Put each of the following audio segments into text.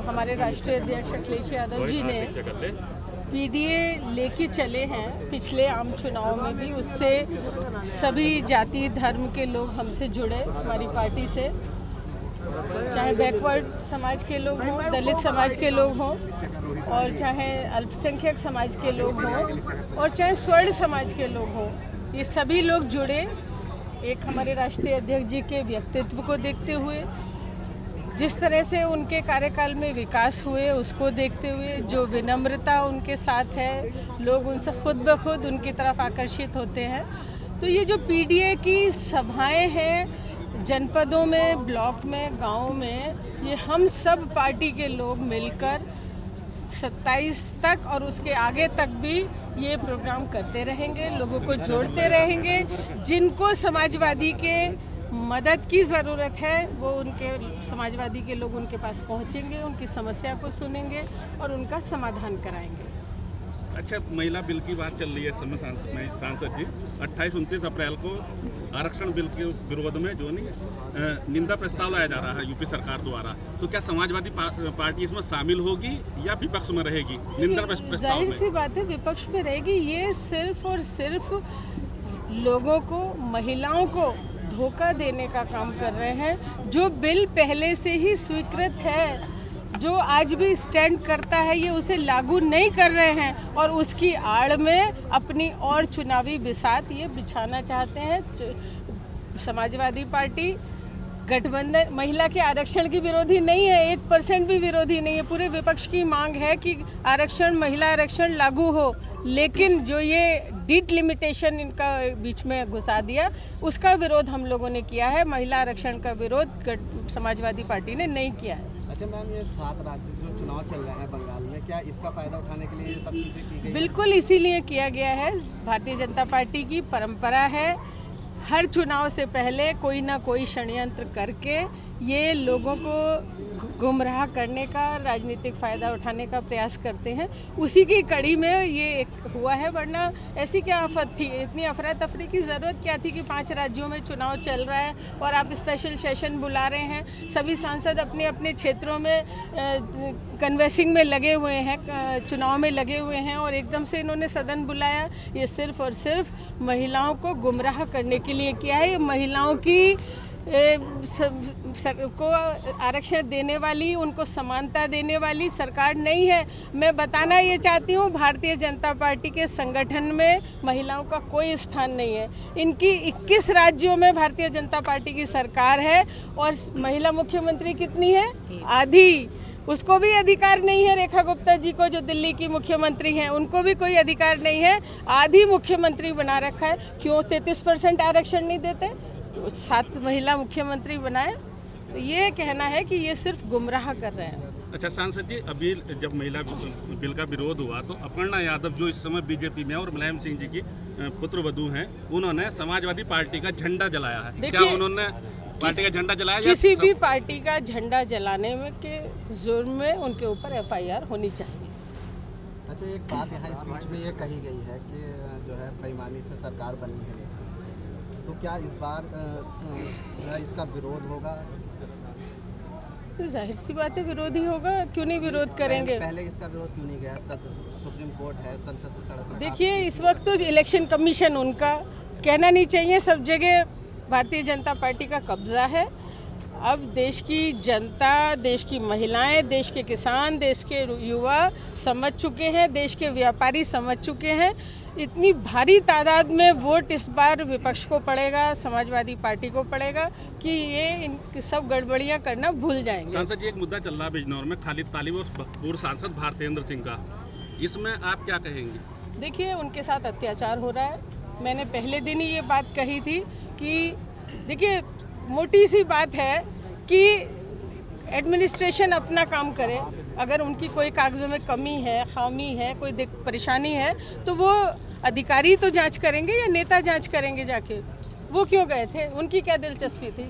हमारे राष्ट्रीय अध्यक्ष अखिलेश यादव जी ने पीडीए लेके चले हैं पिछले आम चुनाव में भी, उससे सभी जाति धर्म के लोग हमसे जुड़े, हमारी पार्टी से, चाहे बैकवर्ड समाज के लोग हों, दलित समाज के लोग हों, और चाहे अल्पसंख्यक समाज के लोग हों, और चाहे स्वर्ण समाज के लोग हों, ये सभी लोग जुड़े एक हमारे राष्ट्रीय अध्यक्ष जी के व्यक्तित्व को देखते हुए, जिस तरह से उनके कार्यकाल में विकास हुए उसको देखते हुए, जो विनम्रता उनके साथ है, लोग उनसे खुद ब खुद उनकी तरफ आकर्षित होते हैं। तो ये जो पीडीए की सभाएं हैं जनपदों में, ब्लॉक में, गाँव में, ये हम सब पार्टी के लोग मिलकर 27 तक और उसके आगे तक भी ये प्रोग्राम करते रहेंगे, लोगों को जोड़ते रहेंगे। जिनको समाजवादी के मदद की ज़रूरत है वो उनके समाजवादी के लोग उनके पास पहुंचेंगे, उनकी समस्या को सुनेंगे और उनका समाधान कराएंगे। अच्छा, महिला बिल की बात चल रही है इस समय सांसद जी, 28-29 अप्रैल को आरक्षण बिल के विरोध में जो नहीं निंदा प्रस्ताव लाया जा रहा है यूपी सरकार द्वारा, तो क्या समाजवादी पार्टी इसमें शामिल होगी या विपक्ष में रहेगी? निंदा प्रस्ताव जाहिर सी बात है विपक्ष में रहेगी। ये सिर्फ और सिर्फ लोगों को, महिलाओं को धोखा देने का काम कर रहे हैं। जो बिल पहले से ही स्वीकृत है, जो आज भी स्टैंड करता है, ये उसे लागू नहीं कर रहे हैं और उसकी आड़ में अपनी और चुनावी बिसात ये बिछाना चाहते हैं। समाजवादी पार्टी गठबंधन महिला के आरक्षण की विरोधी नहीं है, 1% भी विरोधी नहीं है। पूरे विपक्ष की मांग है कि आरक्षण, महिला आरक्षण लागू हो, लेकिन जो ये डीट लिमिटेशन इनका बीच में घुसा दिया, उसका विरोध हम लोगों ने किया है। महिला आरक्षण का विरोध समाजवादी पार्टी ने नहीं किया है। अच्छा मैम, ये 7 राज्य जो चुनाव चल रहे हैं बंगाल में, क्या इसका फायदा उठाने के लिए ये सब चीज़ें की गई? बिल्कुल इसीलिए किया गया है। भारतीय जनता पार्टी की परंपरा है, हर चुनाव से पहले कोई ना कोई षड्यंत्र करके ये लोगों को गुमराह करने का, राजनीतिक फ़ायदा उठाने का प्रयास करते हैं। उसी की कड़ी में ये एक हुआ है, वरना ऐसी क्या आफत थी, इतनी अफरा तफरी की ज़रूरत क्या थी कि 5 राज्यों में चुनाव चल रहा है और आप स्पेशल सेशन बुला रहे हैं। सभी सांसद अपने अपने क्षेत्रों में कन्वेंसिंग में लगे हुए हैं, चुनाव में लगे हुए हैं, और एकदम से इन्होंने सदन बुलाया। ये सिर्फ और सिर्फ महिलाओं को गुमराह करने के लिए किया है। ये महिलाओं की को आरक्षण देने वाली, उनको समानता देने वाली सरकार नहीं है। मैं बताना ये चाहती हूँ, भारतीय जनता पार्टी के संगठन में महिलाओं का कोई स्थान नहीं है। इनकी 21 राज्यों में भारतीय जनता पार्टी की सरकार है और महिला मुख्यमंत्री कितनी है? आधी। उसको भी अधिकार नहीं है। रेखा गुप्ता जी को, जो दिल्ली की मुख्यमंत्री हैं, उनको भी कोई अधिकार नहीं है। आधी मुख्यमंत्री बना रखा है। क्यों 33% आरक्षण नहीं देते? 7 महिला मुख्यमंत्री बनाए। तो ये कहना है कि ये सिर्फ गुमराह कर रहे हैं। अच्छा सांसद जी, अभी जब महिला बिल का विरोध हुआ तो अपर्णा यादव जो इस समय बीजेपी में और मुलायम सिंह जी की पुत्रवधू हैं, उन्होंने समाजवादी पार्टी का झंडा जलाया है। क्या उन्होंने पार्टी का झंडा जलाया? किसी भी पार्टी का झंडा जलाने में के जुर्म में उनके ऊपर FIR होनी चाहिए। अच्छा, एक बात यहाँ इस बीच में ये कही गई है कि जो है बेईमानी से सरकार बनी है, तो क्या इस बार जो है इसका विरोध होगा? तो जाहिर सी बात है विरोधी होगा, क्यों नहीं विरोध करेंगे? पहले इसका विरोध क्यों नहीं गया? सुप्रीम कोर्ट है, संसद से सड़क। देखिए, इस वक्त तो इलेक्शन कमीशन, उनका कहना नहीं चाहिए, सब जगह भारतीय जनता पार्टी का कब्जा है। अब देश की जनता, देश की महिलाएं, देश के किसान, देश के युवा समझ चुके हैं, देश के व्यापारी समझ चुके हैं। इतनी भारी तादाद में वोट इस बार विपक्ष को पड़ेगा, समाजवादी पार्टी को पड़ेगा कि ये इन सब गड़बड़ियां करना भूल जाएंगे। सांसद जी, एक मुद्दा चल रहा है बिजनौर में, खालिद तालिब और पूर्व सांसद भारतेंद्र सिंह का, इसमें आप क्या कहेंगे? देखिए, उनके साथ अत्याचार हो रहा है। मैंने पहले दिन ही ये बात कही थी कि देखिए, मोटी सी बात है कि एडमिनिस्ट्रेशन अपना काम करे। अगर उनकी कोई कागज़ों में कमी है, खामी है, कोई परेशानी है, तो वो अधिकारी तो जांच करेंगे या नेता जांच करेंगे जाके? वो क्यों गए थे? उनकी क्या दिलचस्पी थी?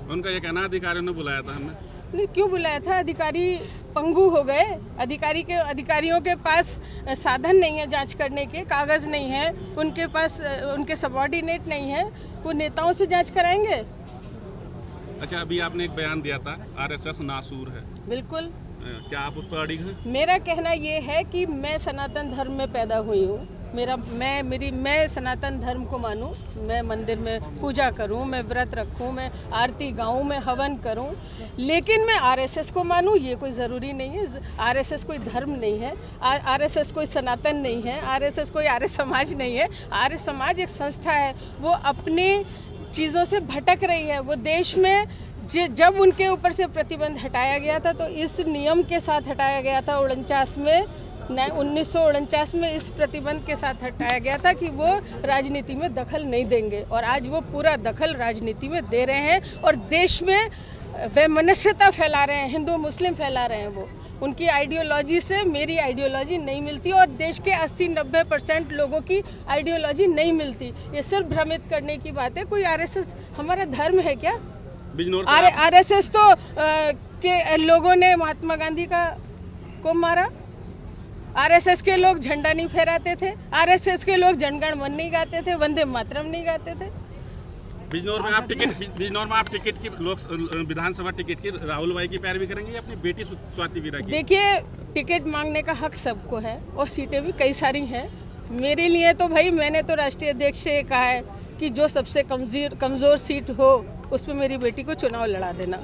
उनका ये कहना अधिकारियों ने बुलाया था। हमने नहीं, क्यों बुलाया था? अधिकारी पंगु हो गए। अधिकारियों के पास साधन नहीं है जांच करने के, कागज़ नहीं है उनके पास, उनके सबऑर्डिनेट नहीं है, वो नेताओं से जांच कराएंगे? अच्छा, अभी आपने एक बयान दिया था RSS नासूर है। बिल्कुल। क्या आप उस पर अड़िग हैं? मेरा कहना ये है कि मैं सनातन धर्म में पैदा हुई हूँ। मैं सनातन धर्म को मानूं, मैं मंदिर में पूजा करूं, मैं व्रत रखूं, मैं आरती गाऊं, मैं हवन करूं, लेकिन मैं आरएसएस को मानूं ये कोई ज़रूरी नहीं है। आरएसएस कोई धर्म नहीं है, आरएसएस कोई सनातन नहीं है, आरएसएस कोई आर्य समाज नहीं है। आर्य समाज एक संस्था है, वो अपनी चीज़ों से भटक रही है। वो देश में जब उनके ऊपर से प्रतिबंध हटाया गया था तो इस नियम के साथ हटाया गया था 1949 में इस प्रतिबंध के साथ हटाया गया था कि वो राजनीति में दखल नहीं देंगे, और आज वो पूरा दखल राजनीति में दे रहे हैं और देश में वैमनस्यता फैला रहे हैं, हिंदू मुस्लिम फैला रहे हैं। वो उनकी आइडियोलॉजी से मेरी आइडियोलॉजी नहीं मिलती और देश के 80-90% लोगों की आइडियोलॉजी नहीं मिलती। ये सिर्फ भ्रमित करने की बात है। कोई आरएसएस हमारा धर्म है क्या? आरएसएस तो के लोगों ने महात्मा गांधी को मारा। आरएसएस के लोग झंडा नहीं फहराते थे, आरएसएस के लोग जनगण मन नहीं गाते थे, वंदे मातरम नहीं गाते थे। बिजनौर में आप टिकट की विधानसभा टिकट की राहुल भाई की पैरवी करेंगे या अपनी बेटी स्वाति वीरा की? देखिए, टिकट मांगने का हक सबको है और सीटें भी कई सारी हैं। मेरे लिए तो भाई, मैंने तो राष्ट्रीय अध्यक्ष से कहा है कि जो सबसे कमज़ोर सीट हो उस पर मेरी बेटी को चुनाव लड़ा देना।